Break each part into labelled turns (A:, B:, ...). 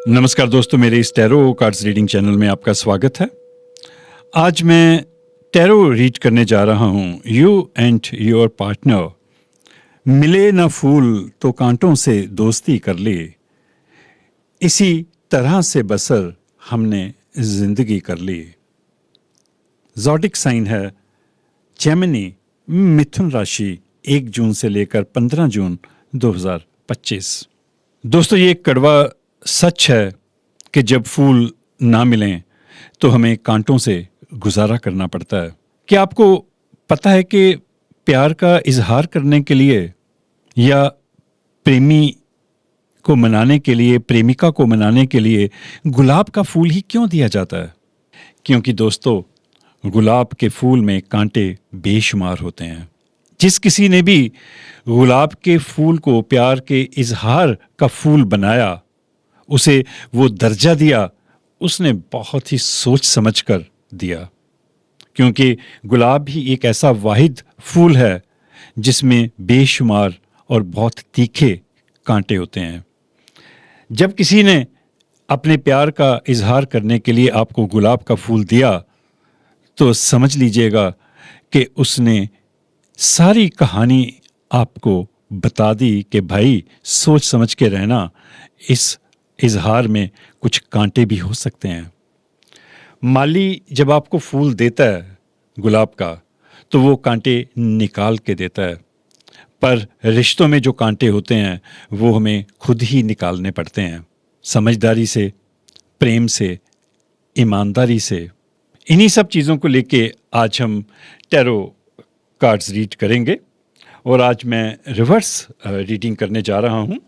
A: नमस्कार दोस्तों, मेरे इस टैरो कार्ड्स रीडिंग चैनल में आपका स्वागत है। आज मैं टैरो रीड करने जा रहा हूँ। यू एंड योर पार्टनर, मिले न फूल तो कांटों से दोस्ती कर ली, इसी तरह से बसर हमने जिंदगी कर ली। ज़ोडिक साइन है जेमिनी, मिथुन राशि, 1 जून से लेकर 15 जून 2025। दोस्तों, ये एक कड़वा सच है कि जब फूल ना मिलें तो हमें कांटों से गुजारा करना पड़ता है। क्या आपको पता है कि प्यार का इजहार करने के लिए या प्रेमी को मनाने के लिए, प्रेमिका को मनाने के लिए गुलाब का फूल ही क्यों दिया जाता है? क्योंकि दोस्तों, गुलाब के फूल में कांटे बेशुमार होते हैं। जिस किसी ने भी गुलाब के फूल को प्यार के इजहार का फूल बनाया, उसे वो दर्जा दिया, उसने बहुत ही सोच समझ कर दिया। क्योंकि गुलाब ही एक ऐसा वाहिद फूल है जिसमें बेशुमार और बहुत तीखे कांटे होते हैं। जब किसी ने अपने प्यार का इजहार करने के लिए आपको गुलाब का फूल दिया, तो समझ लीजिएगा कि उसने सारी कहानी आपको बता दी कि भाई, सोच समझ के रहना, इस इजहार में कुछ कांटे भी हो सकते हैं। माली जब आपको फूल देता है गुलाब का, तो वो कांटे निकाल के देता है, पर रिश्तों में जो कांटे होते हैं वो हमें खुद ही निकालने पड़ते हैं, समझदारी से, प्रेम से, ईमानदारी से। इन्हीं सब चीज़ों को लेके आज हम टैरो कार्ड्स रीड करेंगे। और आज मैं रिवर्स रीडिंग करने जा रहा हूँ।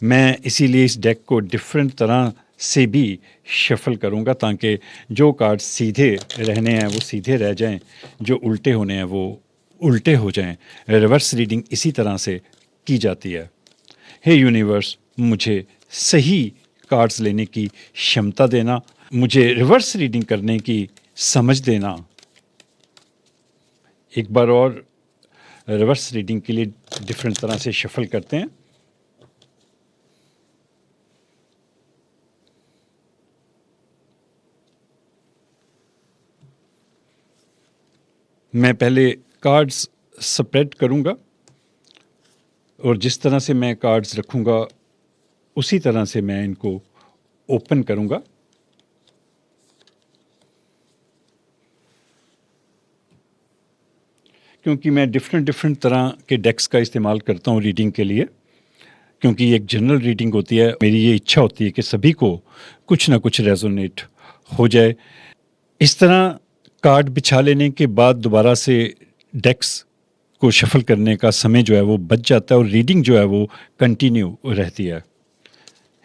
A: मैं इसीलिए इस डेक को डिफरेंट तरह से भी शफल करूँगा, ताकि जो कार्ड सीधे रहने हैं वो सीधे रह जाएं, जो उल्टे होने हैं वो उल्टे हो जाएं। रिवर्स रीडिंग इसी तरह से की जाती है। हे यूनिवर्स, मुझे सही कार्ड्स लेने की क्षमता देना, मुझे रिवर्स रीडिंग करने की समझ देना। एक बार और रिवर्स रीडिंग के लिए डिफरेंट तरह से शफल करते हैं। मैं पहले कार्ड्स स्प्रेड करूंगा और जिस तरह से मैं कार्ड्स रखूंगा उसी तरह से मैं इनको ओपन करूंगा। क्योंकि मैं डिफरेंट तरह के डेक्स का इस्तेमाल करता हूं रीडिंग के लिए, क्योंकि ये एक जनरल रीडिंग होती है। मेरी ये इच्छा होती है कि सभी को कुछ ना कुछ रेजोनेट हो जाए। इस तरह कार्ड बिछा लेने के बाद दोबारा से डेक्स को शफल करने का समय जो है वो बच जाता है और रीडिंग जो है वो कंटिन्यू रहती है।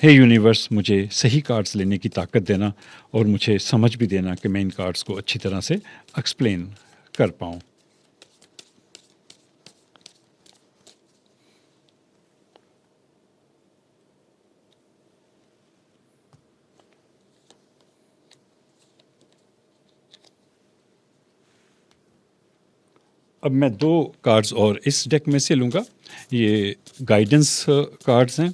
A: हे यूनिवर्स, मुझे सही कार्ड्स लेने की ताकत देना और मुझे समझ भी देना कि मैं इन कार्ड्स को अच्छी तरह से एक्सप्लेन कर पाऊँ। अब मैं 2 कार्ड्स और इस डेक में से लूँगा। ये गाइडेंस कार्ड्स हैं।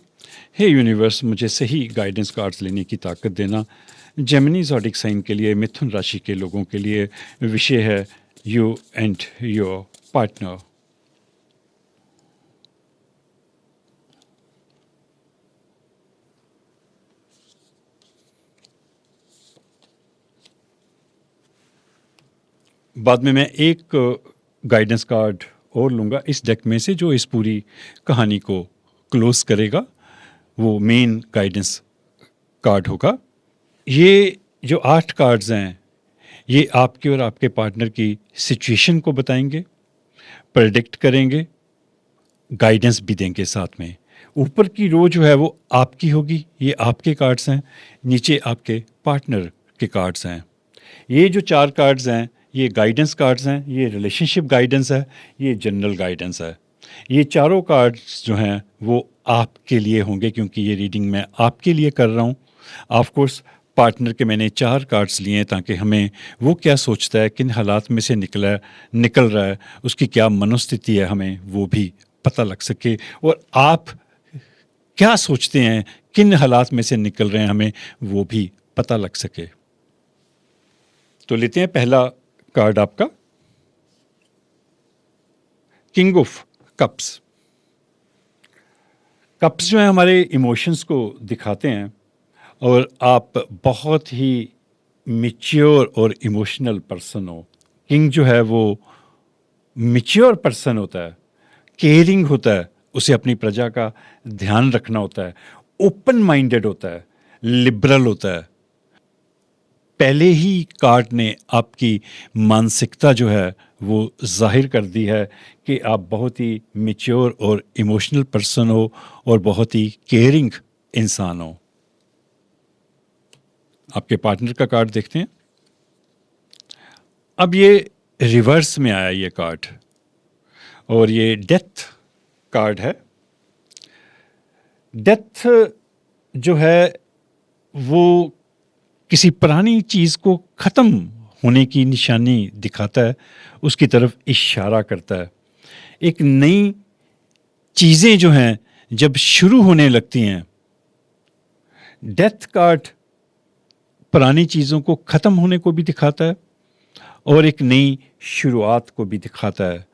A: हे यूनिवर्स, मुझे सही गाइडेंस कार्ड्स लेने की ताकत देना। जेमिनी ज़ोडिक साइन के लिए, मिथुन राशि के लोगों के लिए विषय है यू एंड योर पार्टनर। बाद में मैं एक गाइडेंस कार्ड और लूँगा इस डेक में से, जो इस पूरी कहानी को क्लोज करेगा। वो मेन गाइडेंस कार्ड होगा। ये जो 8 कार्ड्स हैं, ये आपके और आपके पार्टनर की सिचुएशन को बताएंगे, प्रेडिक्ट करेंगे, गाइडेंस भी देंगे साथ में। ऊपर की रो जो है वो आपकी होगी, ये आपके कार्ड्स हैं। नीचे आपके पार्टनर के कार्ड्स हैं। ये जो 4 कार्ड्स हैं, ये गाइडेंस कार्ड्स हैं, ये रिलेशनशिप गाइडेंस है, ये जनरल गाइडेंस है। ये चारों कार्ड्स जो हैं वो आपके लिए होंगे, क्योंकि ये रीडिंग मैं आपके लिए कर रहा हूँ। ऑफ कोर्स पार्टनर के मैंने 4 कार्ड्स लिए हैं, ताकि हमें वो क्या सोचता है, किन हालात में से निकल रहा है, उसकी क्या मनोस्थिति है, हमें वो भी पता लग सके और आप क्या सोचते हैं, किन हालात में से निकल रहे हैं, हमें वो भी पता लग सके। तो लेते हैं पहला कार्ड आपका, किंग ऑफ कप्स। कप्स जो है हमारे इमोशंस को दिखाते हैं, और आप बहुत ही मैच्योर और इमोशनल पर्सन हो। किंग जो है वो मैच्योर पर्सन होता है, केयरिंग होता है, उसे अपनी प्रजा का ध्यान रखना होता है, ओपन माइंडेड होता है, लिबरल होता है। पहले ही कार्ड ने आपकी मानसिकता जो है वो जाहिर कर दी है कि आप बहुत ही मैच्योर और इमोशनल पर्सन हो और बहुत ही केयरिंग इंसान हो। आपके पार्टनर का कार्ड देखते हैं। अब ये रिवर्स में आया ये कार्ड, और ये डेथ कार्ड है। डेथ जो है वो किसी पुरानी चीज़ को ख़त्म होने की निशानी दिखाता है, उसकी तरफ इशारा करता है। एक नई चीज़ें जो हैं जब शुरू होने लगती हैं, डेथ कार्ड पुरानी चीज़ों को ख़त्म होने को भी दिखाता है और एक नई शुरुआत को भी दिखाता है।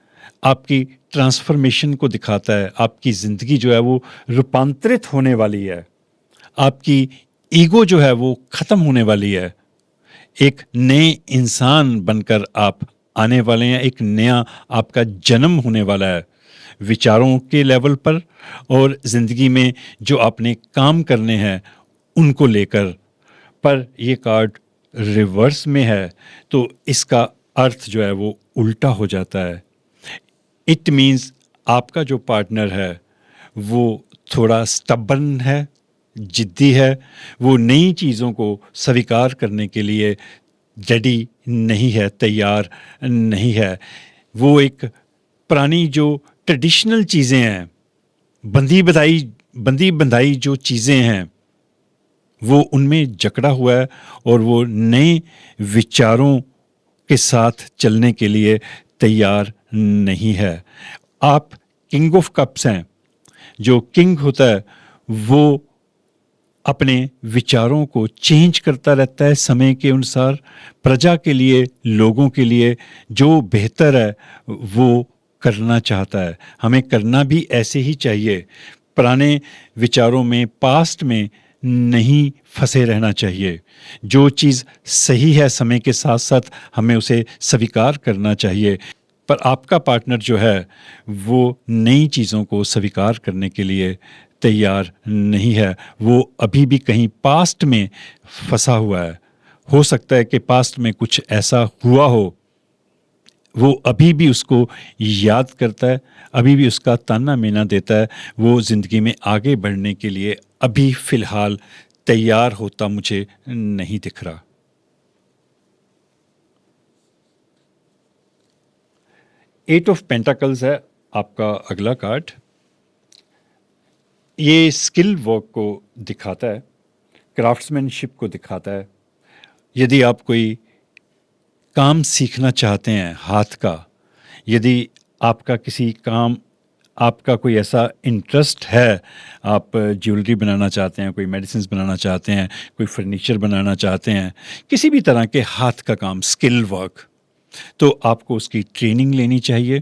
A: आपकी ट्रांसफॉर्मेशन को दिखाता है। आपकी ज़िंदगी जो है वो रूपांतरित होने वाली है। आपकी ईगो जो है वो ख़त्म होने वाली है। एक नए इंसान बनकर आप आने वाले हैं। एक नया आपका जन्म होने वाला है, विचारों के लेवल पर और ज़िंदगी में जो आपने काम करने हैं उनको लेकर। पर ये कार्ड रिवर्स में है तो इसका अर्थ जो है वो उल्टा हो जाता है। इट मीन्स आपका जो पार्टनर है वो थोड़ा स्टबर्न है, जिद्दी है, वो नई चीज़ों को स्वीकार करने के लिए रेडी नहीं है, तैयार नहीं है। वो एक पुरानी जो ट्रेडिशनल चीज़ें हैं, बंदी बंधाई जो चीज़ें हैं वो उनमें जकड़ा हुआ है और वो नए विचारों के साथ चलने के लिए तैयार नहीं है। आप किंग ऑफ कप्स हैं। जो किंग होता है वो अपने विचारों को चेंज करता रहता है समय के अनुसार। प्रजा के लिए, लोगों के लिए जो बेहतर है वो करना चाहता है। हमें करना भी ऐसे ही चाहिए। पुराने विचारों में, पास्ट में नहीं फंसे रहना चाहिए। जो चीज़ सही है समय के साथ साथ हमें उसे स्वीकार करना चाहिए। पर आपका पार्टनर जो है वो नई चीज़ों को स्वीकार करने के लिए तैयार नहीं है। वो अभी भी कहीं पास्ट में फंसा हुआ है। हो सकता है कि पास्ट में कुछ ऐसा हुआ हो, वो अभी भी उसको याद करता है, अभी भी उसका ताना मेना देता है। वो ज़िंदगी में आगे बढ़ने के लिए अभी फ़िलहाल तैयार होता मुझे नहीं दिख रहा। एट ऑफ पेंटाकल्स है आपका अगला कार्ड। ये स्किल वर्क को दिखाता है, क्राफ्ट्समैनशिप को दिखाता है। यदि आप कोई काम सीखना चाहते हैं हाथ का, यदि आपका किसी काम, आपका कोई ऐसा इंटरेस्ट है, आप ज्वेलरी बनाना चाहते हैं, कोई मेडिसिन्स बनाना चाहते हैं, कोई फर्नीचर बनाना चाहते हैं, किसी भी तरह के हाथ का काम, स्किल वर्क, तो आपको उसकी ट्रेनिंग लेनी चाहिए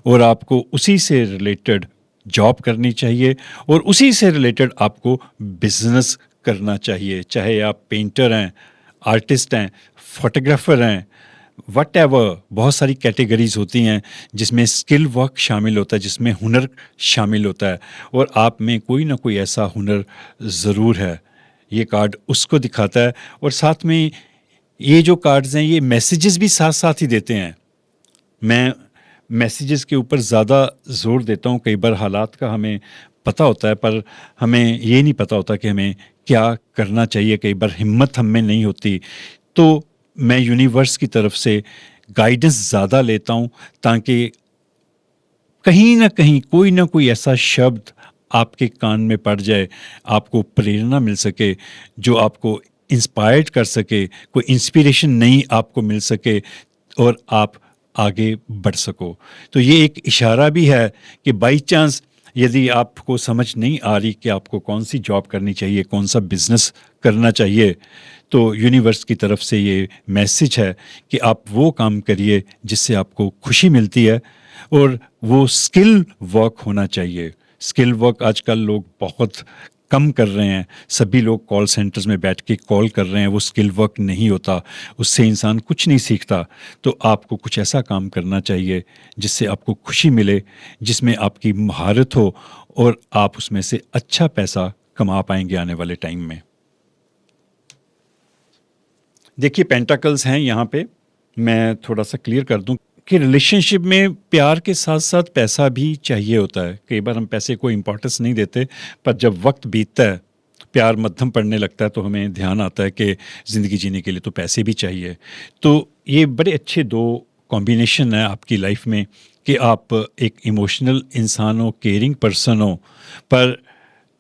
A: और आपको उसी से रिलेटेड जॉब करनी चाहिए और उसी से रिलेटेड आपको बिजनेस करना चाहिए। चाहे आप पेंटर हैं, आर्टिस्ट हैं, फोटोग्राफर हैं, वटएवर, बहुत सारी कैटेगरीज होती हैं जिसमें स्किल वर्क शामिल होता है, जिसमें हुनर शामिल होता है और आप में कोई ना कोई ऐसा हुनर ज़रूर है। ये कार्ड उसको दिखाता है और साथ में ये जो कार्ड्स हैं ये मैसेजेस भी साथ साथ ही देते हैं। मैं मैसेजेस के ऊपर ज़्यादा ज़ोर देता हूँ। कई बार हालात का हमें पता होता है पर हमें ये नहीं पता होता कि हमें क्या करना चाहिए। कई बार हिम्मत हम में नहीं होती, तो मैं यूनिवर्स की तरफ से गाइडेंस ज़्यादा लेता हूँ ताकि कहीं ना कहीं कोई ना कोई ऐसा शब्द आपके कान में पड़ जाए, आपको प्रेरणा मिल सके, जो आपको इंस्पायर्ड कर सके, कोई इंस्पिरेशन नई आपको मिल सके और आप आगे बढ़ सको। तो ये एक इशारा भी है कि बाई चांस यदि आपको समझ नहीं आ रही कि आपको कौन सी जॉब करनी चाहिए, कौन सा बिजनेस करना चाहिए, तो यूनिवर्स की तरफ से ये मैसेज है कि आप वो काम करिए जिससे आपको खुशी मिलती है, और वो स्किल वर्क होना चाहिए। स्किल वर्क आजकल लोग बहुत कम कर रहे हैं। सभी लोग कॉल सेंटर्स में बैठ के कॉल कर रहे हैं, वो स्किल वर्क नहीं होता, उससे इंसान कुछ नहीं सीखता। तो आपको कुछ ऐसा काम करना चाहिए जिससे आपको खुशी मिले, जिसमें आपकी महारत हो, और आप उसमें से अच्छा पैसा कमा पाएंगे आने वाले टाइम में। देखिए, पेंटाकल्स हैं यहाँ पे। मैं थोड़ा सा क्लियर कर दूं कि रिलेशनशिप में प्यार के साथ साथ पैसा भी चाहिए होता है। कई बार हम पैसे को इम्पोर्टेंस नहीं देते, पर जब वक्त बीतता है, प्यार मध्यम पड़ने लगता है, तो हमें ध्यान आता है कि ज़िंदगी जीने के लिए तो पैसे भी चाहिए। तो ये बड़े अच्छे दो कॉम्बिनेशन है आपकी लाइफ में कि आप एक इमोशनल इंसान हो, केयरिंग पर्सन हो, पर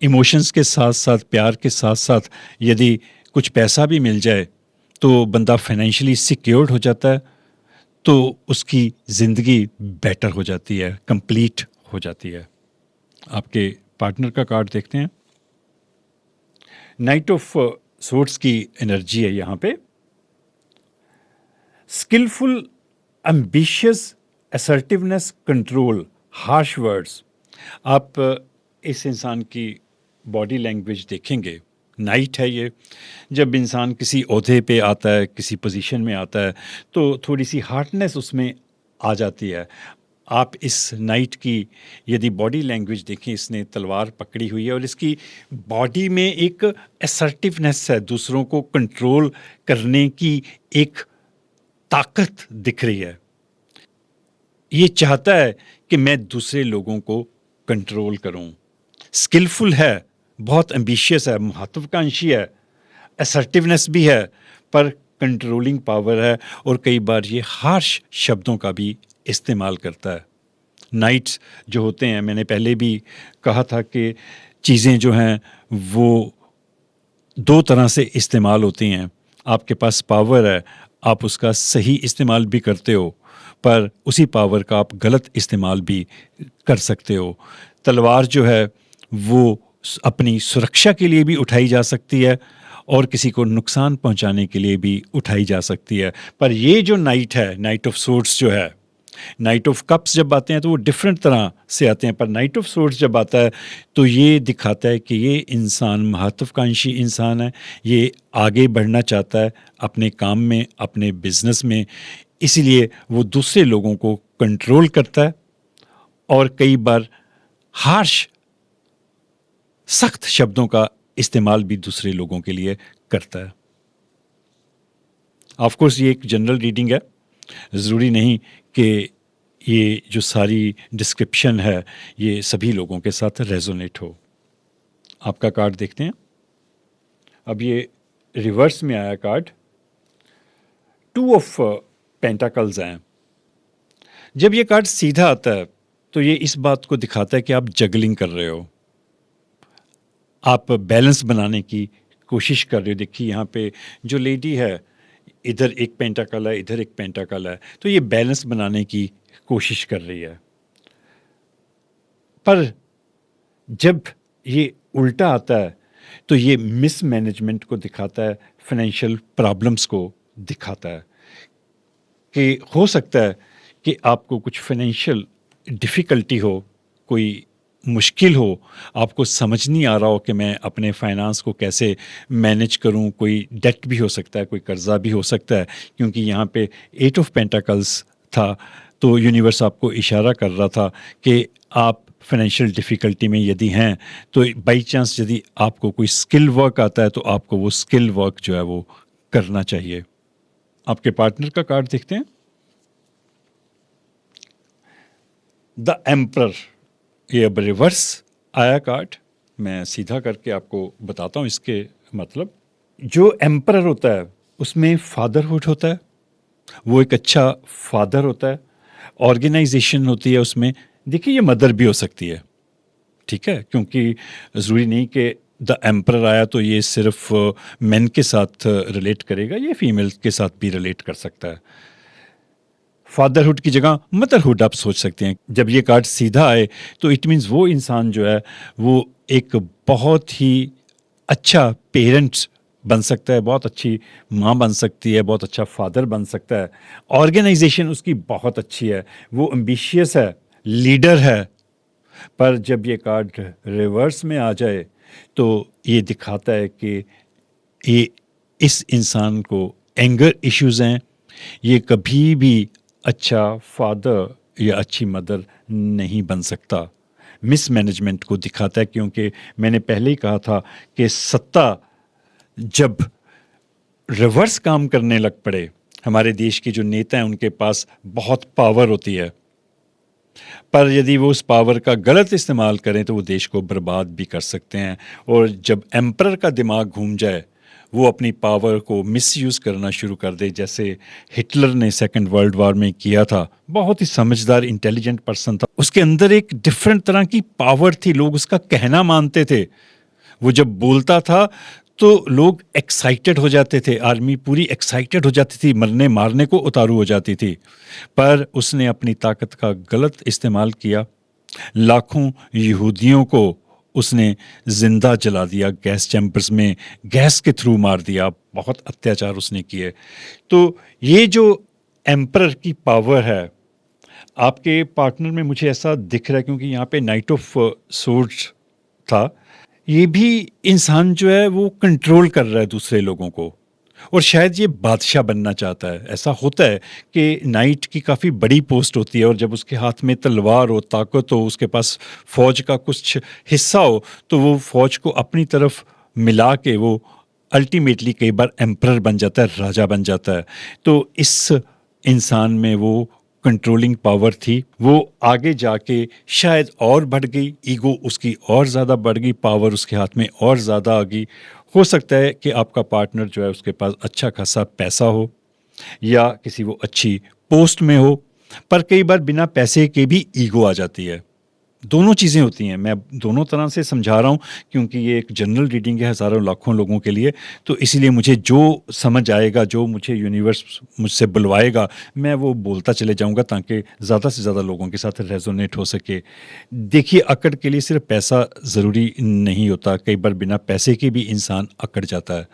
A: इमोशंस के साथ साथ, प्यार के साथ साथ यदि कुछ पैसा भी मिल जाए तो बंदा फाइनेंशियली सिक्योर्ड हो जाता है, तो उसकी ज़िंदगी बेटर हो जाती है, कंप्लीट हो जाती है। आपके पार्टनर का कार्ड देखते हैं। नाइट ऑफ सोर्ड्स की एनर्जी है यहाँ पे। Skilful, ambitious, assertiveness, control, harsh words. आप इस इंसान की बॉडी लैंग्वेज देखेंगे, नाइट है ये। जब इंसान किसी ओहदे पे आता है, किसी पोजीशन में आता है, तो थोड़ी सी हार्डनेस उसमें आ जाती है। आप इस नाइट की यदि बॉडी लैंग्वेज देखें, इसने तलवार पकड़ी हुई है और इसकी बॉडी में एक असर्टिवनेस है, दूसरों को कंट्रोल करने की एक ताकत दिख रही है। ये चाहता है कि मैं दूसरे लोगों को कंट्रोल करूं। स्किलफुल है, बहुत एम्बिशियस है, महत्वाकांक्षी है, असर्टिवनेस भी है, पर कंट्रोलिंग पावर है, और कई बार ये हार्श शब्दों का भी इस्तेमाल करता है। नाइट्स जो होते हैं, मैंने पहले भी कहा था कि चीज़ें जो हैं वो दो तरह से इस्तेमाल होती हैं। आपके पास पावर है, आप उसका सही इस्तेमाल भी करते हो, पर उसी पावर का आप गलत इस्तेमाल भी कर सकते हो। तलवार जो है वो अपनी सुरक्षा के लिए भी उठाई जा सकती है और किसी को नुकसान पहुंचाने के लिए भी उठाई जा सकती है। पर ये जो नाइट है, नाइट ऑफ सोर्ड्स जो है, नाइट ऑफ कप्स जब आते हैं तो वो डिफरेंट तरह से आते हैं, पर नाइट ऑफ सोर्ड्स जब आता है तो ये दिखाता है कि ये इंसान महत्वाकांक्षी इंसान है, ये आगे बढ़ना चाहता है अपने काम में, अपने बिजनेस में, इसीलिए वो दूसरे लोगों को कंट्रोल करता है और कई बार हार्श, सख्त शब्दों का इस्तेमाल भी दूसरे लोगों के लिए करता है। ऑफ कोर्स ये एक जनरल रीडिंग है, ज़रूरी नहीं कि ये जो सारी डिस्क्रिप्शन है ये सभी लोगों के साथ रेजोनेट हो। आपका कार्ड देखते हैं। अब ये रिवर्स में आया कार्ड, टू ऑफ पेंटाकल्स हैं। जब ये कार्ड सीधा आता है तो ये इस बात को दिखाता है कि आप जगलिंग कर रहे हो, आप बैलेंस बनाने की कोशिश कर रहे हो। देखिए यहाँ पे जो लेडी है, इधर एक पेंटाकल है, इधर एक पेंटाकल है, तो ये बैलेंस बनाने की कोशिश कर रही है। पर जब ये उल्टा आता है तो ये मिसमैनेजमेंट को दिखाता है, फाइनेंशियल प्रॉब्लम्स को दिखाता है कि हो सकता है कि आपको कुछ फाइनेंशियल डिफ़िकल्टी हो, कोई मुश्किल हो, आपको समझ नहीं आ रहा हो कि मैं अपने फाइनेंस को कैसे मैनेज करूं। कोई डेट भी हो सकता है, कोई कर्जा भी हो सकता है, क्योंकि यहाँ पे एट ऑफ पेंटाकल्स था, तो यूनिवर्स आपको इशारा कर रहा था कि आप फाइनेंशियल डिफ़िकल्टी में यदि हैं तो बाई चांस यदि आपको कोई स्किल वर्क आता है तो आपको वो स्किल वर्क जो है वो करना चाहिए। आपके पार्टनर का कार्ड देखते हैं। द एम्परर, ये अब रिवर्स आया कार्ड। मैं सीधा करके आपको बताता हूँ इसके मतलब। जो एम्परर होता है उसमें फादरहुड होता है, वो एक अच्छा फादर होता है, ऑर्गेनाइजेशन होती है उसमें। देखिए ये मदर भी हो सकती है, ठीक है, क्योंकि ज़रूरी नहीं कि द एम्परर आया तो ये सिर्फ मेन के साथ रिलेट करेगा, ये फीमेल के साथ भी रिलेट कर सकता है। फादरहुड की जगह मदरहुड आप सोच सकते हैं। जब ये कार्ड सीधा आए तो इट मीन्स वो इंसान जो है वो एक बहुत ही अच्छा पेरेंट्स बन सकता है, बहुत अच्छी माँ बन सकती है, बहुत अच्छा फादर बन सकता है। ऑर्गेनाइजेशन उसकी बहुत अच्छी है, वो एम्बिशियस है, लीडर है। पर जब ये कार्ड रिवर्स में आ जाए तो ये दिखाता है कि ये इस इंसान को एंगर इश्यूज हैं, ये कभी भी अच्छा फादर या अच्छी मदर नहीं बन सकता। मिसमैनेजमेंट को दिखाता है, क्योंकि मैंने पहले ही कहा था कि सत्ता जब रिवर्स काम करने लग पड़े, हमारे देश के जो नेता हैं उनके पास बहुत पावर होती है, पर यदि वो उस पावर का गलत इस्तेमाल करें तो वो देश को बर्बाद भी कर सकते हैं। और जब एम्परर का दिमाग घूम जाए, वो अपनी पावर को मिसयूज़ करना शुरू कर दे, जैसे हिटलर ने सेकंड वर्ल्ड वॉर में किया था। बहुत ही समझदार इंटेलिजेंट पर्सन था, उसके अंदर एक डिफरेंट तरह की पावर थी, लोग उसका कहना मानते थे। वो जब बोलता था तो लोग एक्साइटेड हो जाते थे, आर्मी पूरी एक्साइटेड हो जाती थी, मरने मारने को उतारू हो जाती थी। पर उसने अपनी ताकत का गलत इस्तेमाल किया, लाखों यहूदियों को उसने जिंदा जला दिया, गैस चैम्बर्स में गैस के थ्रू मार दिया, बहुत अत्याचार उसने किए। तो ये जो एम्परर की पावर है, आपके पार्टनर में मुझे ऐसा दिख रहा है, क्योंकि यहाँ पे नाइट ऑफ सोर्ड्स था, ये भी इंसान जो है वो कंट्रोल कर रहा है दूसरे लोगों को, और शायद ये बादशाह बनना चाहता है। ऐसा होता है कि नाइट की काफ़ी बड़ी पोस्ट होती है, और जब उसके हाथ में तलवार हो, ताकत हो, उसके पास फौज का कुछ हिस्सा हो, तो वो फौज को अपनी तरफ मिला के वो अल्टीमेटली कई बार एम्परर बन जाता है, राजा बन जाता है। तो इस इंसान में वो कंट्रोलिंग पावर थी, वो आगे जाके शायद और बढ़ गई, ईगो उसकी और ज़्यादा बढ़ गई, पावर उसके हाथ में और ज़्यादा आ गई। हो सकता है कि आपका पार्टनर जो है उसके पास अच्छा खासा पैसा हो, या किसी वो अच्छी पोस्ट में हो, पर कई बार बिना पैसे के भी ईगो आ जाती है। दोनों चीज़ें होती हैं, मैं दोनों तरह से समझा रहा हूँ, क्योंकि ये एक जनरल रीडिंग है हज़ारों लाखों लोगों के लिए। तो इसीलिए मुझे जो समझ आएगा, जो मुझे यूनिवर्स मुझसे बुलवाएगा, मैं वो बोलता चले जाऊँगा, ताकि ज़्यादा से ज़्यादा लोगों के साथ रेजोनेट हो सके। देखिए, अकड़ के लिए सिर्फ पैसा ज़रूरी नहीं होता, कई बार बिना पैसे के भी इंसान अकड़ जाता है।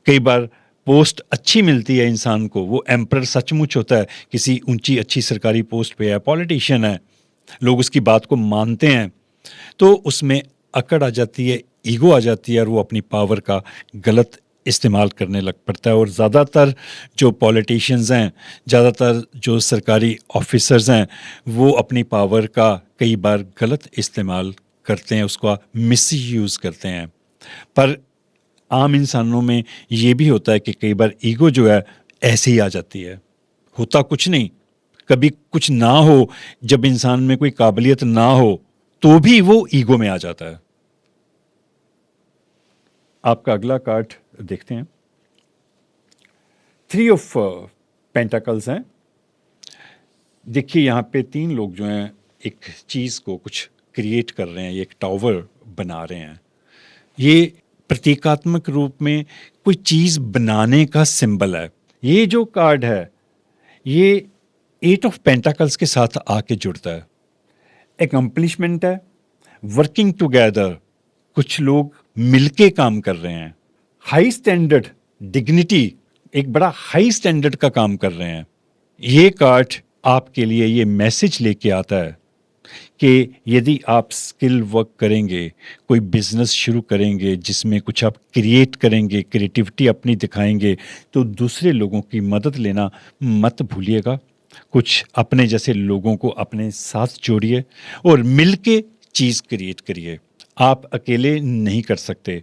A: कई बार पोस्ट अच्छी मिलती है इंसान को, वो एम्परर सचमुच होता है, किसी ऊंची अच्छी सरकारी पोस्ट पे है, पॉलिटिशियन है, लोग उसकी बात को मानते हैं, तो उसमें अकड़ आ जाती है, ईगो आ जाती है, और वो अपनी पावर का गलत इस्तेमाल करने लग पड़ता है। और ज़्यादातर जो पॉलिटिशियंस हैं, ज़्यादातर जो सरकारी ऑफिसर्स हैं, वो अपनी पावर का कई बार गलत इस्तेमाल करते हैं, उसका मिसयूज़ करते हैं। पर आम इंसानों में ये भी होता है कि कई बार ईगो जो है ऐसे ही आ जाती है, होता कुछ नहीं, कभी कुछ ना हो, जब इंसान में कोई काबिलियत ना हो तो भी वो ईगो में आ जाता है। आपका अगला कार्ड देखते हैं, थ्री ऑफ पेंटाकल्स हैं। देखिए, यहाँ पे तीन लोग जो हैं एक चीज़ को कुछ क्रिएट कर रहे हैं, ये एक टावर बना रहे हैं। ये प्रतीकात्मक रूप में कोई चीज़ बनाने का सिंबल है। ये जो कार्ड है, ये एट ऑफ पेंटाकल्स के साथ आके जुड़ता है। एकम्प्लिशमेंट है, वर्किंग टुगेदर, कुछ लोग मिलके काम कर रहे हैं, हाई स्टैंडर्ड, डिग्निटी, एक बड़ा हाई स्टैंडर्ड का काम कर रहे हैं। ये कार्ड आपके लिए ये मैसेज लेके आता है कि यदि आप स्किल वर्क करेंगे, कोई बिजनेस शुरू करेंगे जिसमें कुछ आप क्रिएट करेंगे, क्रिएटिविटी अपनी दिखाएंगे, तो दूसरे लोगों की मदद लेना मत भूलिएगा। कुछ अपने जैसे लोगों को अपने साथ जोड़िए और मिलके चीज़ क्रिएट करिए। आप अकेले नहीं कर सकते।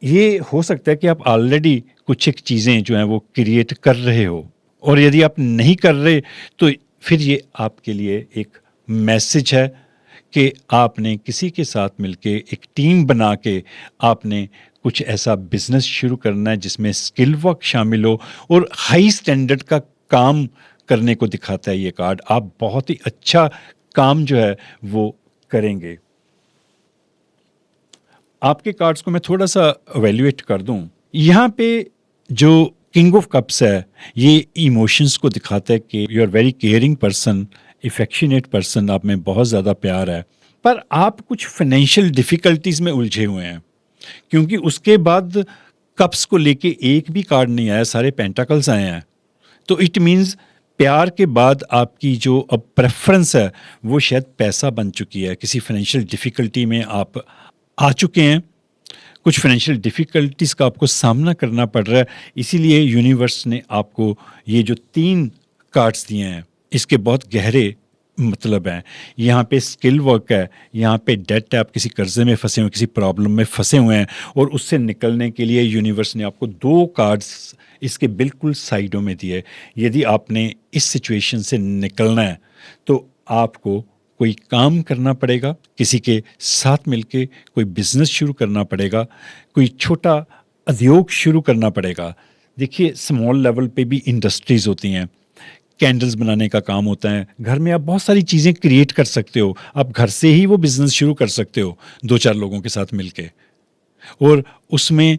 A: ये हो सकता है कि आप ऑलरेडी कुछ एक चीज़ें जो हैं वो क्रिएट कर रहे हो, और यदि आप नहीं कर रहे तो फिर ये आपके लिए एक मैसेज है कि आपने किसी के साथ मिलके एक टीम बना के आपने कुछ ऐसा बिजनेस शुरू करना है जिसमें स्किल वर्क शामिल हो और हाई स्टैंडर्ड का काम करने को दिखाता है ये कार्ड। आप बहुत ही अच्छा काम जो है वो करेंगे। आपके कार्ड्स को मैं थोड़ा सा एवेल्युएट कर दूं, यहाँ पे जो किंग ऑफ कप्स है, ये इमोशंस को दिखाता है कि you are very caring person, affectionate person, आप में बहुत ज़्यादा प्यार है, पर आप कुछ फाइनेंशियल डिफ़िकल्टीज़ में उलझे हुए हैं। क्योंकि उसके बाद कप्स को लेके एक भी कार्ड नहीं आया, सारे पेंटाकल्स आए हैं। तो इट मीन्स प्यार के बाद आपकी जो अब प्रेफरेंस है वो शायद पैसा बन चुकी है, किसी फाइनेंशियल डिफ़िकल्टी में आप आ चुके हैं, कुछ फाइनेंशियल डिफ़िकल्टीज़ का आपको सामना करना पड़ रहा है। इसीलिए यूनिवर्स ने आपको ये जो 3 कार्ड्स दिए हैं, इसके बहुत गहरे मतलब हैं। यहाँ पे स्किल वर्क है, यहाँ पे डेट है, आप किसी कर्ज़े में फँसे हुए हैं, किसी प्रॉब्लम में फँसे हुए हैं और उससे निकलने के लिए यूनिवर्स ने आपको 2 कार्ड्स इसके बिल्कुल साइडों में दिए। यदि आपने इस सिचुएशन से निकलना है, तो आपको कोई काम करना पड़ेगा, किसी के साथ मिलके कोई बिज़नेस शुरू करना पड़ेगा, कोई छोटा उद्योग शुरू करना पड़ेगा। देखिए स्मॉल लेवल पे भी इंडस्ट्रीज़ होती हैं, कैंडल्स बनाने का काम होता है, घर में आप बहुत सारी चीज़ें क्रिएट कर सकते हो, आप घर से ही वो बिज़नेस शुरू कर सकते हो 2-4 लोगों के साथ मिलके। और उसमें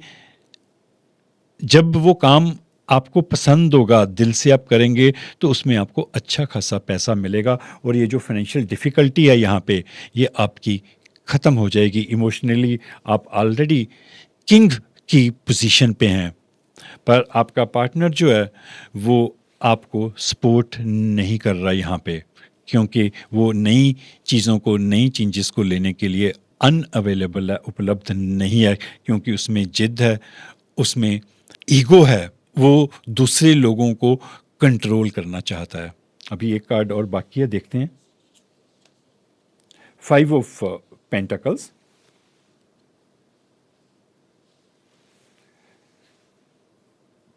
A: जब वो काम आपको पसंद होगा, दिल से आप करेंगे, तो उसमें आपको अच्छा खासा पैसा मिलेगा और ये जो फाइनेंशियल डिफ़िकल्टी है यहाँ पे, ये आपकी ख़त्म हो जाएगी। इमोशनली आप ऑलरेडी किंग की पोजीशन पे हैं, पर आपका पार्टनर जो है वो आपको सपोर्ट नहीं कर रहा यहाँ पे, क्योंकि वो नई चीज़ों को, नई चेंजेस को लेने के लिए अनअवेलेबल है, उपलब्ध नहीं है, क्योंकि उसमें जिद है, उसमें ईगो है, वो दूसरे लोगों को कंट्रोल करना चाहता है। अभी एक कार्ड और बाकी है, देखते हैं। 5 of pentacles.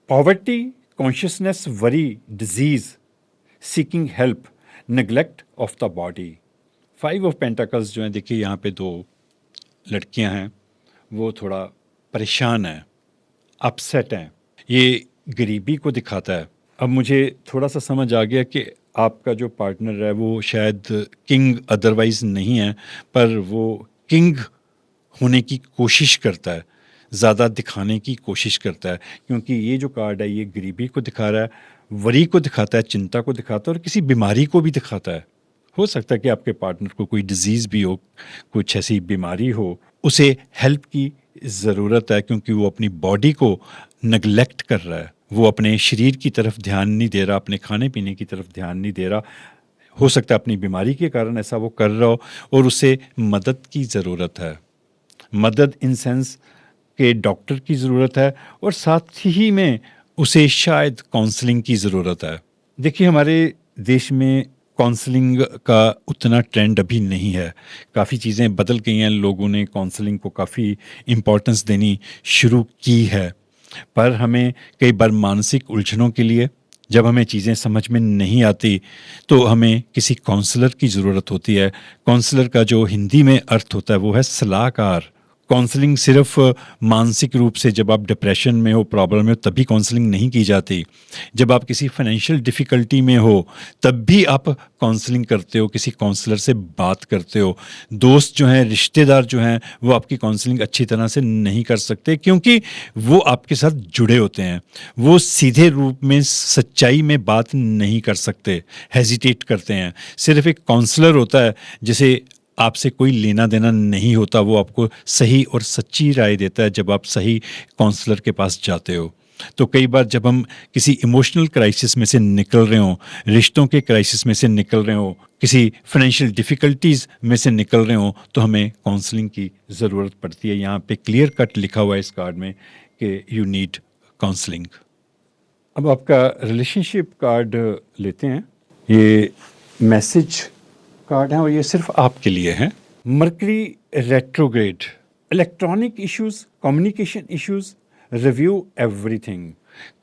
A: Poverty, consciousness, worry, disease, seeking help, neglect of the body. 5 of pentacles जो हैं, देखिए यहाँ पे 2 लड़कियां हैं, वो थोड़ा परेशान हैं, अपसेट हैं, ये गरीबी को दिखाता है। अब मुझे थोड़ा सा समझ आ गया कि आपका जो पार्टनर है वो शायद किंग अदरवाइज नहीं है, पर वो किंग होने की कोशिश करता है, ज़्यादा दिखाने की कोशिश करता है, क्योंकि ये जो कार्ड है ये गरीबी को दिखा रहा है, वरी को दिखाता है, चिंता को दिखाता है और किसी बीमारी को भी दिखाता है। हो सकता है कि आपके पार्टनर को कोई डिजीज़ भी हो, कुछ ऐसी बीमारी हो, उसे हेल्प की ज़रूरत है, क्योंकि वो अपनी बॉडी को नेग्लेक्ट कर रहा है, वो अपने शरीर की तरफ ध्यान नहीं दे रहा, अपने खाने पीने की तरफ ध्यान नहीं दे रहा। हो सकता है अपनी बीमारी के कारण ऐसा वो कर रहा हो और उसे मदद की ज़रूरत है। मदद इन सेंस के डॉक्टर की ज़रूरत है और साथ ही में उसे शायद काउंसलिंग की ज़रूरत है। देखिए हमारे देश में काउंसलिंग का उतना ट्रेंड अभी नहीं है, काफ़ी चीज़ें बदल गई हैं, लोगों ने काउंसलिंग को काफ़ी इम्पोर्टेंस देनी शुरू की है, पर हमें कई बार मानसिक उलझनों के लिए, जब हमें चीज़ें समझ में नहीं आती, तो हमें किसी काउंसलर की ज़रूरत होती है। काउंसलर का जो हिंदी में अर्थ होता है वो है सलाहकार। काउंसलिंग सिर्फ मानसिक रूप से, जब आप डिप्रेशन में हो, प्रॉब्लम में हो, तभी काउंसलिंग नहीं की जाती। जब आप किसी फाइनेंशियल डिफ़िकल्टी में हो, तब भी आप काउंसलिंग करते हो, किसी काउंसलर से बात करते हो। दोस्त जो हैं, रिश्तेदार जो हैं, वो आपकी काउंसलिंग अच्छी तरह से नहीं कर सकते, क्योंकि वो आपके साथ जुड़े होते हैं। वो सीधे रूप में, सच्चाई में बात नहीं कर सकते, हेजिटेट करते हैं। सिर्फ एक काउंसलर होता है जिसे आपसे कोई लेना देना नहीं होता, वो आपको सही और सच्ची राय देता है जब आप सही काउंसलर के पास जाते हो। तो कई बार जब हम किसी इमोशनल क्राइसिस में से निकल रहे हों, रिश्तों के क्राइसिस में से निकल रहे हों, किसी फाइनेंशियल डिफ़िकल्टीज़ में से निकल रहे हों, तो हमें काउंसलिंग की ज़रूरत पड़ती है। यहाँ पे क्लियर कट लिखा हुआ है इस कार्ड में कि यू नीड काउंसलिंग। अब आपका रिलेशनशिप कार्ड लेते हैं। ये मैसेज कार्ड है और ये सिर्फ आपके लिए है। Mercury retrograde, electronic issues, communication issues, review everything.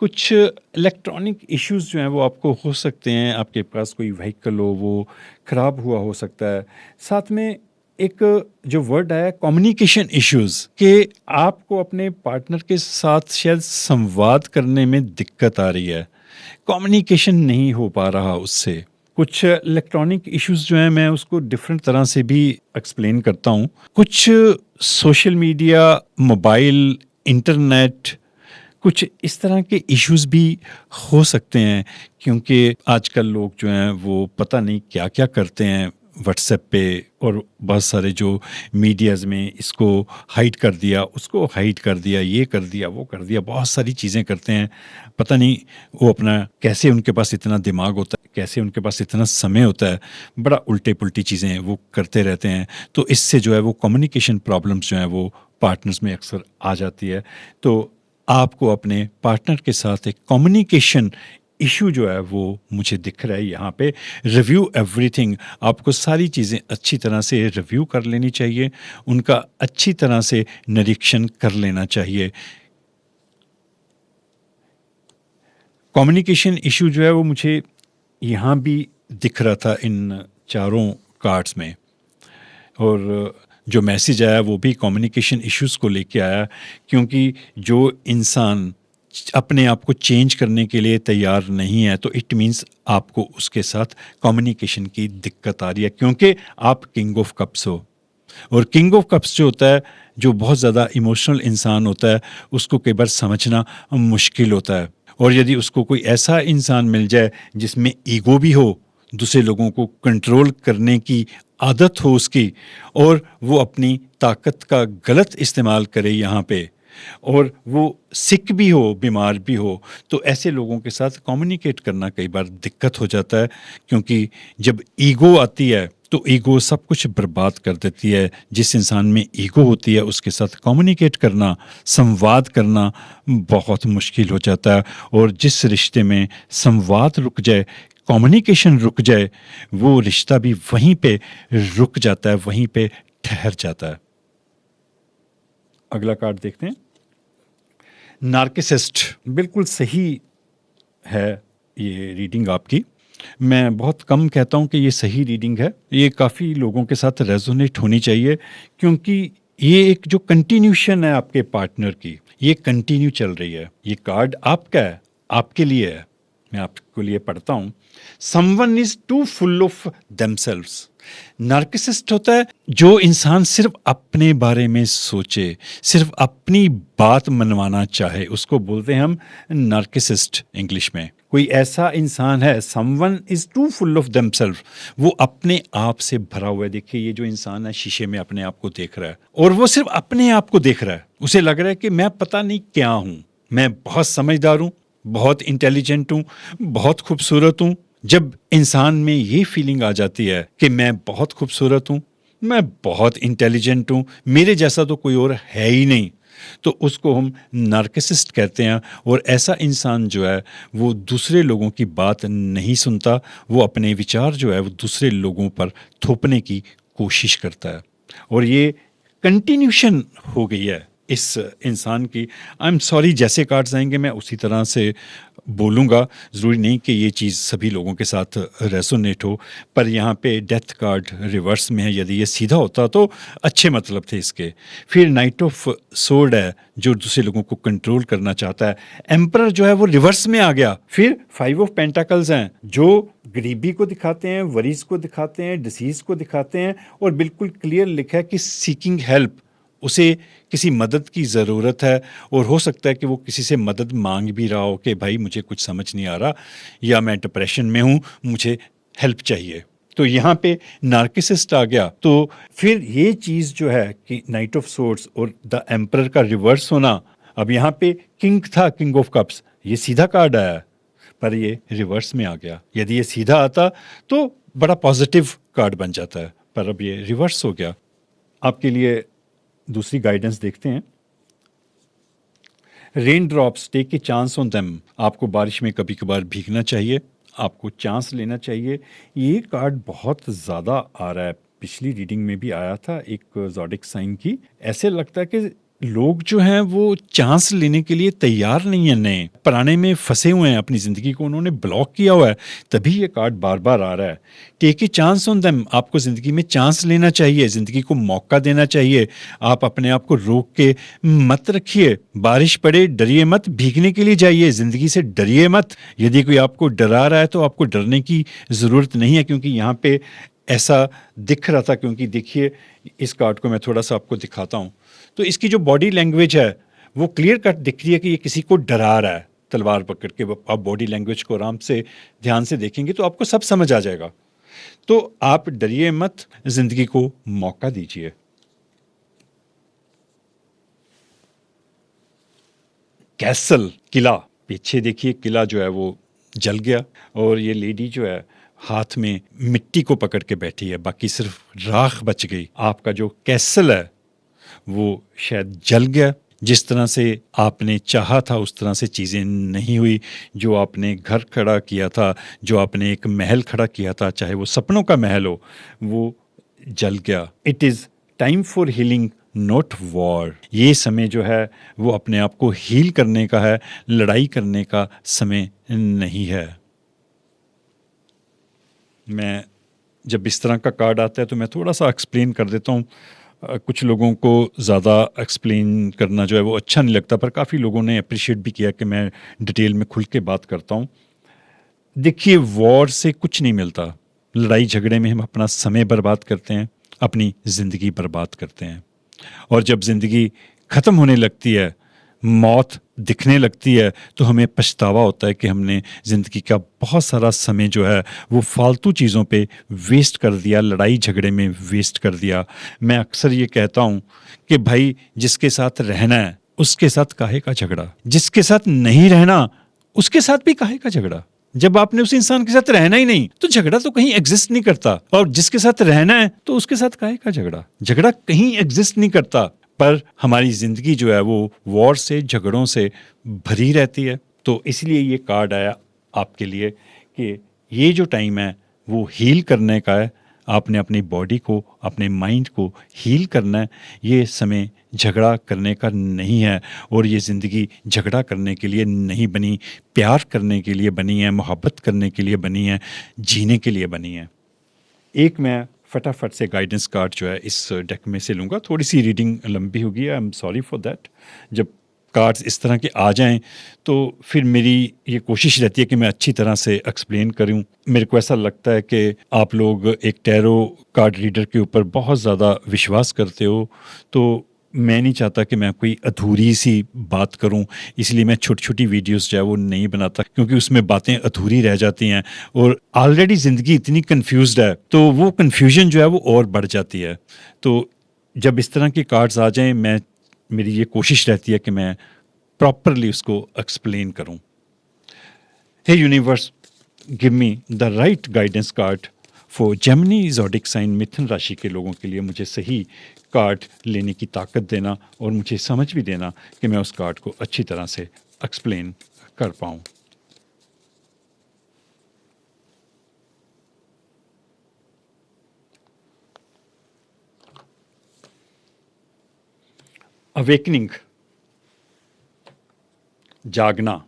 A: कुछ इलेक्ट्रॉनिक इश्यूज जो हैं वो आपको हो सकते हैं, आपके पास कोई व्हीकल हो वो ख़राब हुआ हो सकता है। साथ में एक जो वर्ड है कम्युनिकेशन इश्यूज, कि आपको अपने पार्टनर के साथ शायद संवाद करने में दिक्कत आ रही है, कम्युनिकेशन नहीं हो पा रहा उससे। कुछ इलेक्ट्रॉनिक इश्यूज जो हैं मैं उसको डिफरेंट तरह से भी एक्सप्लेन करता हूँ। कुछ सोशल मीडिया, मोबाइल, इंटरनेट, कुछ इस तरह के इश्यूज भी हो सकते हैं, क्योंकि आजकल लोग जो हैं वो पता नहीं क्या क्या करते हैं व्हाट्सएप पे, और बहुत सारे जो मीडियाज़ में इसको हाइड कर दिया, उसको हाइड कर दिया, ये कर दिया, वो कर दिया, बहुत सारी चीज़ें करते हैं। पता नहीं वो अपना कैसे उनके पास इतना दिमाग होता है, कैसे उनके पास इतना समय होता है, बड़ा उल्टे पुल्टी चीज़ें वो करते रहते हैं। तो इससे जो है वो कम्युनिकेशन प्रॉब्लम्स जो हैं वो पार्टनर्स में अक्सर आ जाती है। तो आपको अपने पार्टनर के साथ एक कम्युनिकेशन इशू जो है वो मुझे दिख रहा है यहाँ पे। रिव्यू एवरीथिंग, आपको सारी चीज़ें अच्छी तरह से रिव्यू कर लेनी चाहिए, उनका अच्छी तरह से निरीक्षण कर लेना चाहिए। कम्युनिकेशन इशू जो है वो मुझे यहाँ भी दिख रहा था इन चारों कार्ड्स में, और जो मैसेज आया वो भी कम्युनिकेशन इश्यूज़ को लेके आया, क्योंकि जो इंसान अपने आप को चेंज करने के लिए तैयार नहीं है, तो इट मीन्स आपको उसके साथ कम्युनिकेशन की दिक्कत आ रही है, क्योंकि आप किंग ऑफ कप्स हो। और किंग ऑफ कप्स जो होता है, जो बहुत ज़्यादा इमोशनल इंसान होता है, उसको कई बार समझना मुश्किल होता है। और यदि उसको कोई ऐसा इंसान मिल जाए जिसमें ईगो भी हो, दूसरे लोगों को कंट्रोल करने की आदत हो उसकी, और वो अपनी ताकत का गलत इस्तेमाल करे यहाँ पे, और वो सिक भी हो, बीमार भी हो, तो ऐसे लोगों के साथ कम्युनिकेट करना कई बार दिक्कत हो जाता है, क्योंकि जब ईगो आती है तो ईगो सब कुछ बर्बाद कर देती है। जिस इंसान में ईगो होती है उसके साथ कम्युनिकेट करना, संवाद करना बहुत मुश्किल हो जाता है, और जिस रिश्ते में संवाद रुक जाए, कम्युनिकेशन रुक जाए, वो रिश्ता भी वहीं पे रुक जाता है, वहीं पे ठहर जाता है। अगला कार्ड देखते हैं। नार्किसिस्ट, बिल्कुल सही है ये रीडिंग आपकी। मैं बहुत कम कहता हूँ कि ये सही रीडिंग है, ये काफ़ी लोगों के साथ रेजोनेट होनी चाहिए, क्योंकि ये एक जो कंटिन्यूशन है आपके पार्टनर की, ये कंटिन्यू चल रही है। ये कार्ड आपका है, आपके लिए है। मैं आपके लिए पढ़ता हूँ। Someone is too full of themselves. Narcissist होता है जो इंसान सिर्फ अपने बारे में सोचे, सिर्फ अपनी बात मनवाना चाहे, उसको बोलते हैं हम नार्किसिस्ट इंग्लिश में। कोई ऐसा इंसान है, someone is too full of themselves, वो अपने आप से भरा हुआ है। देखिए ये जो इंसान है शीशे में अपने आप को देख रहा है, और वो सिर्फ अपने आप को देख रहा है। उसे लग रहा है कि मैं पता नहीं क्या हूं, मैं बहुत समझदार हूं, बहुत इंटेलिजेंट हूं, बहुत खूबसूरत हूं। जब इंसान में ये फीलिंग आ जाती है कि मैं बहुत खूबसूरत हूं, मैं बहुत इंटेलिजेंट हूं, मेरे जैसा तो कोई और है ही नहीं, तो उसको हम नार्किसिस्ट कहते हैं। और ऐसा इंसान जो है वो दूसरे लोगों की बात नहीं सुनता, वो अपने विचार जो है वो दूसरे लोगों पर थोपने की कोशिश करता है, और ये कंटिन्यूशन हो गई है इस इंसान की। आई एम सॉरी, जैसे कार्ड्स आएंगे मैं उसी तरह से बोलूँगा। ज़रूरी नहीं कि ये चीज़ सभी लोगों के साथ रेसोनेट हो, पर यहाँ पे डेथ कार्ड रिवर्स में है। यदि ये सीधा होता तो अच्छे मतलब थे इसके। फिर नाइट ऑफ सोर्ड है जो दूसरे लोगों को कंट्रोल करना चाहता है। एम्परर जो है वो रिवर्स में आ गया। फिर 5 ऑफ पेंटाकल्स हैं जो गरीबी को दिखाते हैं, वरीज को दिखाते हैं, डिसीज को दिखाते हैं, और बिल्कुल क्लियर लिखा है कि सीकिंग हेल्प, उसे किसी मदद की ज़रूरत है, और हो सकता है कि वो किसी से मदद मांग भी रहा हो कि भाई मुझे कुछ समझ नहीं आ रहा, या मैं डिप्रेशन में हूँ, मुझे हेल्प चाहिए। तो यहाँ पे नार्किसिस्ट आ गया। तो फिर ये चीज़ जो है कि नाइट ऑफ सोर्ड्स और द एम्परर का रिवर्स होना, अब यहाँ पे किंग था, किंग ऑफ कप्स, ये सीधा कार्ड आया, पर ये रिवर्स में आ गया। यदि ये सीधा आता तो बड़ा पॉजिटिव कार्ड बन जाता है, पर अब ये रिवर्स हो गया। आपके लिए दूसरी गाइडेंस देखते हैं। Rain drops, take a chance on them. आपको बारिश में कभी कभार भीगना चाहिए, आपको चांस लेना चाहिए। ये कार्ड बहुत ज़्यादा आ रहा है, पिछली रीडिंग में भी आया था एक ज़ोडिक साइन की। ऐसे लगता है कि लोग जो हैं वो चांस लेने के लिए तैयार नहीं है, नए पुराने में फंसे हुए हैं, अपनी ज़िंदगी को उन्होंने ब्लॉक किया हुआ है, तभी ये कार्ड बार बार आ रहा है। Take a chance on them, आपको ज़िंदगी में चांस लेना चाहिए, ज़िंदगी को मौका देना चाहिए। आप अपने आप को रोक के मत रखिए। बारिश पड़े डरिए मत, भीगने के लिए जाइए, ज़िंदगी से डरिए मत। यदि कोई आपको डरा रहा है तो आपको डरने की ज़रूरत नहीं है, क्योंकि यहाँ पे ऐसा दिख रहा था। क्योंकि देखिए इस कार्ड को मैं थोड़ा सा आपको दिखाता हूँ, तो इसकी जो बॉडी लैंग्वेज है वो क्लियर कट दिख रही है कि ये किसी को डरा रहा है तलवार पकड़ के। आप बॉडी लैंग्वेज को आराम से ध्यान से देखेंगे तो आपको सब समझ आ जाएगा। तो आप डरिए मत, जिंदगी को मौका दीजिए। कैसल, किला, पीछे देखिए किला जो है वो जल गया और ये लेडी जो है हाथ में मिट्टी को पकड़ के बैठी है, बाकी सिर्फ राख बच गई। आपका जो कैसल है वो शायद जल गया। जिस तरह से आपने चाहा था उस तरह से चीज़ें नहीं हुई। जो आपने घर खड़ा किया था, जो आपने एक महल खड़ा किया था, चाहे वो सपनों का महल हो, वो जल गया। It is time for healing not war. ये समय जो है वो अपने आप को हील करने का है, लड़ाई करने का समय नहीं है। मैं जब इस तरह का कार्ड आता है तो मैं थोड़ा सा एक्सप्लेन कर देता हूँ। कुछ लोगों को ज़्यादा एक्सप्लेन करना जो है वो अच्छा नहीं लगता, पर काफ़ी लोगों ने अप्रिशिएट भी किया कि मैं डिटेल में खुल के बात करता हूँ। देखिए, वॉर से कुछ नहीं मिलता। लड़ाई झगड़े में हम अपना समय बर्बाद करते हैं, अपनी ज़िंदगी बर्बाद करते हैं। और जब ज़िंदगी ख़त्म होने लगती है, मौत दिखने लगती है, तो हमें पछतावा होता है कि हमने ज़िंदगी का बहुत सारा समय जो है वो फालतू चीज़ों पे वेस्ट कर दिया, लड़ाई झगड़े में वेस्ट कर दिया। मैं अक्सर ये कहता हूँ कि भाई, जिसके साथ रहना है उसके साथ काहे का झगड़ा, जिसके साथ नहीं रहना उसके साथ भी काहे का झगड़ा। जब आपने उस इंसान के साथ रहना ही नहीं तो झगड़ा तो कहीं एग्जिस्ट नहीं करता, और जिसके साथ रहना है तो उसके साथ काहे का झगड़ा। झगड़ा कहीं एग्जिस्ट नहीं करता, पर हमारी ज़िंदगी जो है वो वॉर से, झगड़ों से भरी रहती है। तो इसलिए ये कार्ड आया आपके लिए कि ये जो टाइम है वो हील करने का है। आपने अपनी बॉडी को, अपने माइंड को हील करना है। ये समय झगड़ा करने का नहीं है, और ये ज़िंदगी झगड़ा करने के लिए नहीं बनी, प्यार करने के लिए बनी है, मोहब्बत करने के लिए बनी है, जीने के लिए बनी है। एक मैं फटाफट से गाइडेंस कार्ड जो है इस डेक में से लूँगा। थोड़ी सी रीडिंग लंबी होगी, I am sorry for that. जब कार्ड्स इस तरह के आ जाएं तो फिर मेरी ये कोशिश रहती है कि मैं अच्छी तरह से एक्सप्लेन करूं। मेरे को ऐसा लगता है कि आप लोग एक टैरो कार्ड रीडर के ऊपर बहुत ज़्यादा विश्वास करते हो, तो मैं नहीं चाहता कि मैं कोई अधूरी सी बात करूं, इसलिए मैं छोटी छोटी वीडियोस जो है वो नहीं बनाता, क्योंकि उसमें बातें अधूरी रह जाती हैं और ऑलरेडी ज़िंदगी इतनी कंफ्यूज्ड है तो वो कन्फ्यूजन जो है वो और बढ़ जाती है। तो जब इस तरह के कार्ड्स आ जाएं, मेरी ये कोशिश रहती है कि मैं प्रॉपरली उसको एक्सप्लेन करूं। Hey universe, give me the right guidance card for Gemini zodiac sign, मिथुन राशि के लोगों के लिए मुझे सही कार्ड लेने की ताकत देना और मुझे समझ भी देना कि मैं उस कार्ड को अच्छी तरह से एक्सप्लेन कर पाऊँ। अवेकनिंग, जागना।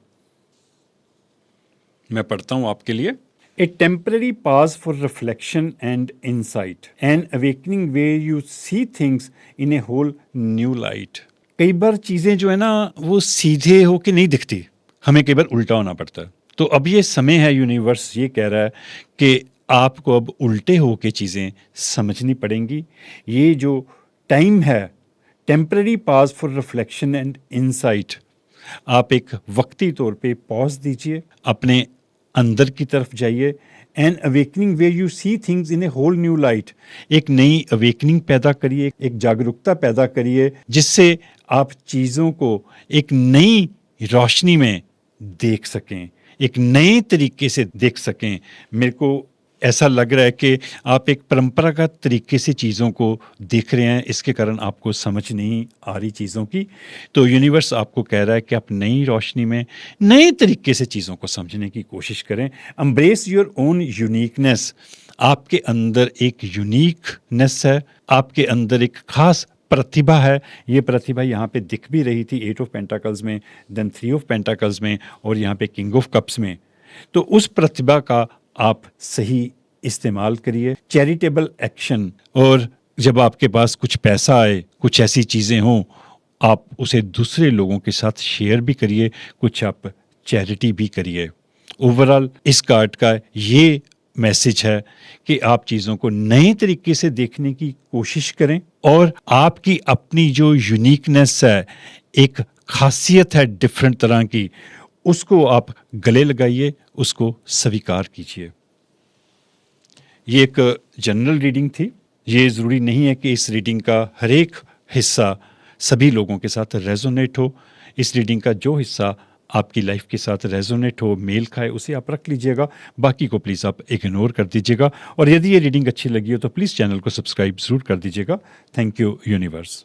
A: मैं पढ़ता हूँ आपके लिए। A temporary pause for reflection and insight. An awakening where you see things in a whole new light. कई बार चीज़ें जो है ना वो सीधे होके नहीं दिखती, हमें कई बार उल्टा होना पड़ता है। तो अब ये समय है, यूनिवर्स ये कह रहा है कि आपको अब उल्टे होके चीज़ें समझनी पड़ेंगी। ये जो टाइम है, temporary pause for reflection and insight, आप एक वक्ती तौर पे पॉज दीजिए, अपने अंदर की तरफ जाइए। An awakening where you see things in a whole new light, एक नई अवेकनिंग पैदा करिए, एक जागरूकता पैदा करिए, जिससे आप चीज़ों को एक नई रोशनी में देख सकें, एक नए तरीके से देख सकें। मेरे को ऐसा लग रहा है कि आप एक परंपरागत तरीके से चीज़ों को देख रहे हैं, इसके कारण आपको समझ नहीं आ रही चीज़ों की। तो यूनिवर्स आपको कह रहा है कि आप नई रोशनी में, नए तरीके से चीज़ों को समझने की कोशिश करें। Embrace your own uniqueness. आपके अंदर एक यूनिकनेस है, आपके अंदर एक खास प्रतिभा है। ये प्रतिभा यहाँ पे दिख भी रही थी 8 ऑफ पेंटाकल्स में, देन 3 ऑफ पेंटाकल्स में, और यहाँ पे किंग ऑफ कप्स में। तो उस प्रतिभा का आप सही इस्तेमाल करिए। चैरिटेबल एक्शन, और जब आपके पास कुछ पैसा आए, कुछ ऐसी चीज़ें हों, आप उसे दूसरे लोगों के साथ शेयर भी करिए, कुछ आप चैरिटी भी करिए। ओवरऑल इस कार्ड का ये मैसेज है कि आप चीज़ों को नए तरीके से देखने की कोशिश करें, और आपकी अपनी जो यूनिकनेस है, एक खासियत है डिफरेंट तरह की, उसको आप गले लगाइए, उसको स्वीकार कीजिए। ये एक जनरल रीडिंग थी। ये ज़रूरी नहीं है कि इस रीडिंग का हर एक हिस्सा सभी लोगों के साथ रेजोनेट हो। इस रीडिंग का जो हिस्सा आपकी लाइफ के साथ रेजोनेट हो, मेल खाए, उसे आप रख लीजिएगा, बाकी को प्लीज़ आप इग्नोर कर दीजिएगा। और यदि ये रीडिंग अच्छी लगी हो तो प्लीज़ चैनल को सब्सक्राइब ज़रूर कर दीजिएगा। Thank you universe.